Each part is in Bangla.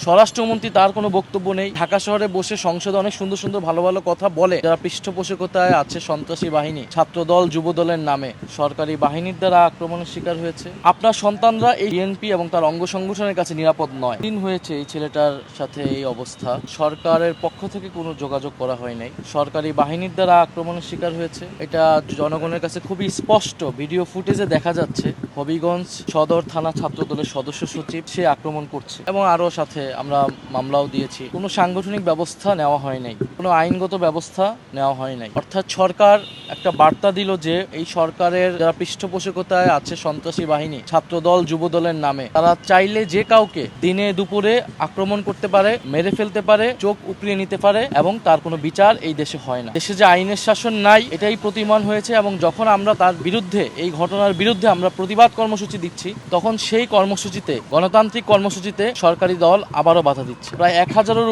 স্বরাষ্ট্রমন্ত্রী তার কোনো বক্তব্য নেই। ঢাকা শহরে বসে সংসদে অনেক সুন্দর সুন্দর ভালো ভালো কথা বলে, যারা পৃষ্ঠপোষকতায় আছে সন্ত্রাসী বাহিনী, ছাত্রদল, যুবদলের নামে সরকারি বাহিনীর দ্বারা আক্রমণের শিকার হয়েছে। আপনার সন্তানরা এই বিএনপি এবং তার অঙ্গ সংগঠনের কাছে নিরাপদ নয়। দিন হয়েছে এই ছেলেটার সাথে এই অবস্থা। সরকারের পক্ষ থেকে কোনো যোগাযোগ করা হয় নাই, সরকারি বাহিনীর দ্বারা আক্রমণের শিকার হয়েছে। এটা জনগণের কাছে খুবই স্পষ্ট, ভিডিও ফুটেজে দেখা যাচ্ছে হবিগঞ্জ সদর থানা ছাত্রদলের সদস্য সচিব সে আক্রমণ করছে, এবং আরো সাথে আমরা মামলাও দিয়েছি। কোনো সাংগঠনিক ব্যবস্থা নেওয়া হয় নাই, কোনো আইনগত ব্যবস্থা নেওয়া হয় নাই। অর্থাৎ সরকার একটা বার্তা দিল যে এই সরকারের যারা পৃষ্ঠপোষকতায় আছে সন্ত্রাসী বাহিনী, ছাত্রদল, যুবদলের নামে, তারা চাইলে যে কাউকে দিনে দুপুরে আক্রমণ করতে পারে, মেরে ফেলতে পারে, চোখ উপড়িয়ে নিতে পারে, এবং তার কোনো বিচার এই দেশে হয় না। দেশে যে আইনের শাসন নাই এটাই প্রতিমান হয়েছে, এবং যখন আমরা তার বিরুদ্ধে, এই ঘটনার বিরুদ্ধে আমরা প্রতিবাদ কর্মসূচি দিচ্ছি, তখন সেই কর্মসূচিতে, গণতান্ত্রিক কর্মসূচিতে সরকারি দল আবারও বাধা দিচ্ছে। প্রায় 1000-এর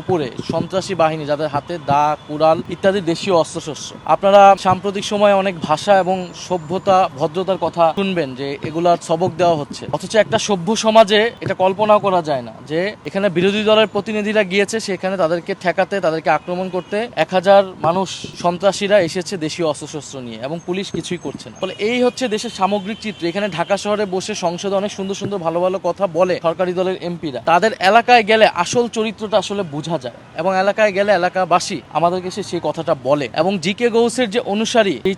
উপরে সন্ত্রাসী বাহিনী, যাদের হাতে দা, কুড়াল ইত্যাদি দেশীয় অস্ত্রশস্ত্র। আপনারা সাম্প্রতিক সময়ে অনেক ভাষা এবং সভ্যতা, ভদ্রতার কথা শুনবেন যে এগুলার সবক দেওয়া হচ্ছে, অথচ একটা সভ্য সমাজে এটা কল্পনাও করা যায় না যে এখানে বিরোধী দলের প্রতিনিধিরা গিয়েছে, সেখানে তাদেরকে ঠেকাতে, তাদেরকে আক্রমণ করতে 1000 মানুষ সন্ত্রাসীরা এসেছে দেশীয় অস্ত্রশস্ত্র নিয়ে, এবং পুলিশ কিছুই করছে না। ফলে এই হচ্ছে দেশের সামগ্রিক চিত্র। এখানে ঢাকা শহরে বসে সংসদে অনেক সুন্দর সুন্দর ভালো ভালো কথা বলে সরকারি দলের এমপিরা, তাদের এলাকায় গেলে আসল চরিত্রটা আসলে বোঝা যায়, এবং এলাকায় গেলে এলাকাবাসী আমাদেরকে সেই কথাটা বলে। এবং জিকে গৌসের যে অনুসারী এই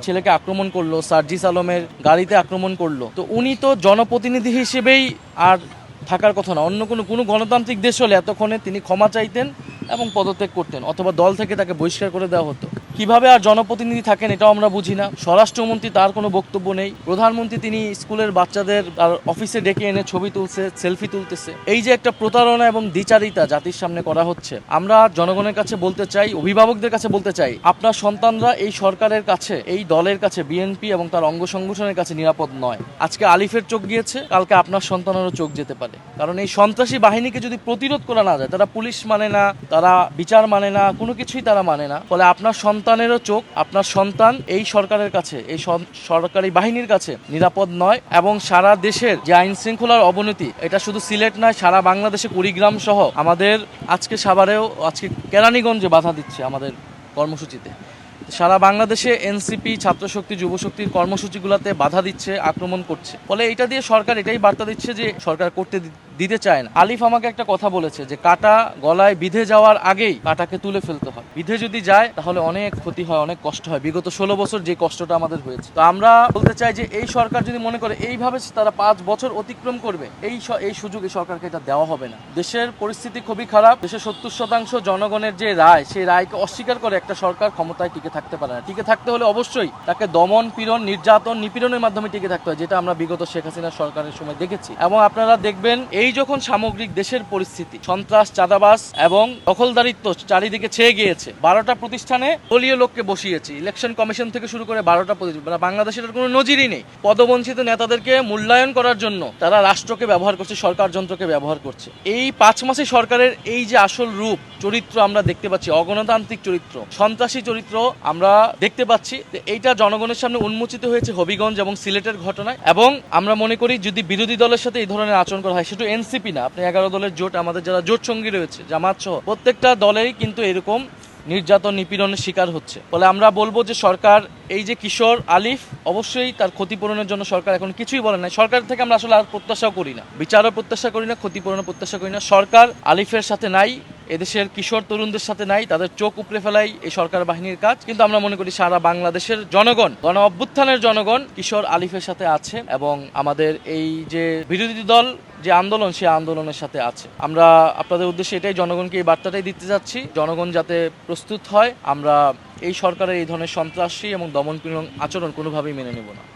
ছেলেকে আক্রমণ করলো, সার্জিস আলমের গাড়িতে আক্রমণ করলো, তো উনি তো জনপ্রতিনিধি হিসেবেই আর থাকার কথা না। অন্য কোনো গণতান্ত্রিক দেশ হলে এতক্ষণে তিনি ক্ষমা চাইতেন এবং পদত্যাগ করতেন, অথবা দল থেকে তাকে বহিষ্কার করে দেওয়া হতো। কিভাবে আর জনপ্রতিনিধি থাকেন এটাও আমরা বুঝি না। স্বরাষ্ট্রমন্ত্রী তার কোনো বক্তব্য নেই। প্রধানমন্ত্রী তিনি স্কুলের বাচ্চাদের তার অফিসে ডেকে এনে ছবি তুলছে, সেলফি তুলতেছে। এই যে একটা প্রতারণা এবং দ্বিচারিতা জাতির সামনে করা হচ্ছে, আমরা জনগণের কাছে বলতে চাই, অভিভাবকদের কাছে বলতে চাই, আপনার সন্তানরা এই সরকারের কাছে, এই দলের কাছে, বিএনপি এবং তার অঙ্গ সংগঠনের কাছে নিরাপদ নয়। আজকে আলিফের চোখ গিয়েছে, কালকে আপনার সন্তানেরও চোখ যেতে পারে। কারণ এই সন্ত্রাসী বাহিনীকে যদি প্রতিরোধ করা না যায়, তারা পুলিশ মানে না, তারা বিচার মানে না, কোনো কিছুই তারা মানে না, ফলে আপনার সন্তানেরও চোখ, আপনার সন্তান এই সরকারের কাছে, এই সরকারি বাহিনীর কাছে নিরাপদ নয়। এবং সারা দেশের যে আইন শৃঙ্খলার অবনতি, এটা শুধু সিলেট নয়, সারা বাংলাদেশে কুড়িগ্রাম সহ আমাদের আজকে সাভারেও, আজকে কেরানীগঞ্জে বাধা দিচ্ছে আমাদের কর্মসূচিতে। সারা বাংলাদেশে এনসিপি, ছাত্রশক্তি, যুবশক্তির কর্মসূচিগুলোতে বাধা দিচ্ছে, আক্রমণ করছে। ফলে এটা দিয়ে সরকার এটাই বার্তা দিচ্ছে যে সরকার করতে দিতে চায় না। আলিফ আমাকে একটা কথা বলেছে যে কাটা গলায় বিঁধে যাওয়ার আগেই কাটাকে তুলে ফেলতে হয়। বিঁধে যদি যায় তাহলে অনেক ক্ষতি হয়, অনেক কষ্ট হয়। বিগত 16 বছর যে কষ্টটা আমাদের হয়েছে, তো আমরা বলতে চাই যে এই সরকার যদি মনে করে এইভাবে তারা 5 বছর অতিক্রম করবে, এই সুযোগ এই সরকারকে এটা দেওয়া হবে না। দেশের পরিস্থিতি খুবই খারাপ। দেশের 70% জনগণের যে রায়, সেই রায়কে অস্বীকার করে একটা সরকার ক্ষমতায় টিকে থাকতে পারে না। টিকে থাকতে হলে অবশ্যই তাকে দমন, পীড়ন, নির্যাতন, নিপীড়নের মাধ্যমে টিকে থাকতে হয়, যেটা আমরা বিগত শেখ হাসিনার সরকারের সময় দেখেছি। এবং আপনারা দেখবেন এই যখন সামগ্রিক দেশের পরিস্থিতি, সন্ত্রাস, চাঁদাবাজ এবং দখলদারিত্ব চারিদিকে ছেয়ে গিয়েছে, 12টা প্রতিষ্ঠানে দলীয় লোককে বসিয়েছে, ইলেকশন কমিশন থেকে শুরু করে 12টা প্রতিষ্ঠান। বাংলাদেশের কোনো নজিরই নেই। পদবঞ্চিত নেতাদেরকে মূল্যায়ন করার জন্য তারা রাষ্ট্রকে ব্যবহার করছে, সরকার যন্ত্রকে ব্যবহার করছে। এই 5 মাসে সরকারের এই যে আসল রূপ, চরিত্র আমরা দেখতে পাচ্ছি, অগণতান্ত্রিক চরিত্র, সন্ত্রাসী চরিত্র আমরা দেখতে পাচ্ছি। এইটা জনগণের সামনে উন্মোচিত হয়েছে হবিগঞ্জ এবং সিলেটের ঘটনায়। এবং আমরা মনে করি যদি বিরোধী দলের সাথে এই ধরনের আচরণ করা হয়, শুধু এনসিপি না, আপনি 11 দলের জোট, আমাদের যারা জোট সঙ্গী রয়েছে, জামাত সহ প্রত্যেকটা দলেই কিন্তু এরকম নির্যাতন, নিপীড়নের শিকার হচ্ছে। ফলে আমরা বলবো যে সরকার, এই যে কিশোর আলিফ, অবশ্যই তার ক্ষতিপূরণের জন্য সরকার এখন কিছুই বলে নাই। সরকার থেকে আমরা আসলে আর প্রত্যাশাও করি না, বিচারও প্রত্যাশা করি না, ক্ষতিপূরণের প্রত্যাশা করি না। সরকার আলিফের সাথে নাই, এদেশের কিশোর তরুণদের সাথে নাই, তাদের চোখ উপড়ে ফেলাই এই সরকার বাহিনীর কাজ। কিন্তু আমরা মনে করি সারা বাংলাদেশের জনগণ, গণ অভ্যুত্থানের জনগণ কিশোর আলিফের সাথে আছে, এবং আমাদের এই যে বিরোধী দল যে আন্দোলন, সেই আন্দোলনের সাথে আছে। আমরা আপনাদের উদ্দেশ্যে এটাই, জনগণকে এই বার্তাটাই দিতে যাচ্ছি, জনগণ যাতে প্রস্তুত হয়। আমরা এই সরকারের এই ধরনের সন্ত্রাসী এবং দমনপীড়ন আচরণ কোনোভাবেই মেনে নেব না।